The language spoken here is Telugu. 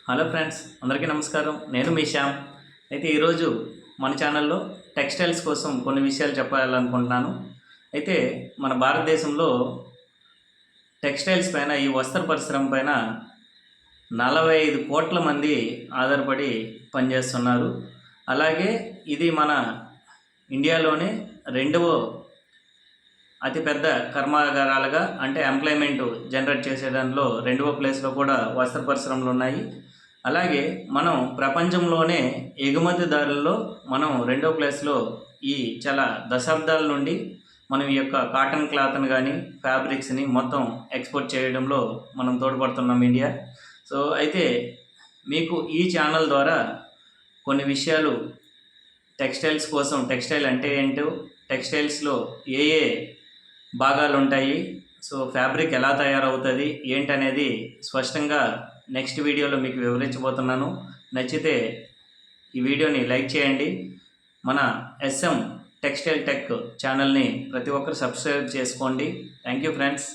హలో ఫ్రెండ్స్, అందరికీ నమస్కారం. నేను మీ శ్యామ్. అయితే ఈరోజు మన ఛానల్లో టెక్స్టైల్స్ కోసం కొన్ని విషయాలు చెప్పాలనుకుంటున్నాను. అయితే మన భారతదేశంలో టెక్స్టైల్స్ పైన, ఈ వస్త్ర పరిశ్రమ పైన 45 కోట్ల మంది ఆధారపడి పనిచేస్తున్నారు. అలాగే ఇది మన ఇండియాలోనే రెండవ అతిపెద్ద కర్మాగారాలుగా, అంటే ఎంప్లాయ్మెంట్ జనరేట్ చేసే దాంట్లో రెండవ ప్లేస్లో కూడా వస్త్ర పరిశ్రమలు ఉన్నాయి. అలాగే మనం ప్రపంచంలోనే ఎగుమతిదారుల్లో మనం రెండో ప్లేస్లో ఈ చాలా దశాబ్దాల నుండి మనం ఈ యొక్క కాటన్ క్లాత్ని కానీ ఫ్యాబ్రిక్స్ని మొత్తం ఎక్స్పోర్ట్ చేయడంలో మనం తోడ్పడుతున్నాం ఇండియా. సో అయితే మీకు ఈ ఛానల్ ద్వారా కొన్ని విషయాలు టెక్స్టైల్స్ కోసం, టెక్స్టైల్ అంటే ఏంటో, టెక్స్టైల్స్లో ఏ ఏ భాగాలు ఉంటాయి, సో ఫ్యాబ్రిక్ ఎలా తయారవుతుంది ఏంటనేది స్పష్టంగా నెక్స్ట్ వీడియోలో మీకు వివరించబోతున్నాను. నచ్చితే ఈ వీడియోని లైక్ చేయండి. మన ఎస్ఎం టెక్స్టైల్ టెక్ ఛానల్ని ప్రతి ఒక్కరు సబ్స్క్రైబ్ చేసుకోండి. Thank you friends.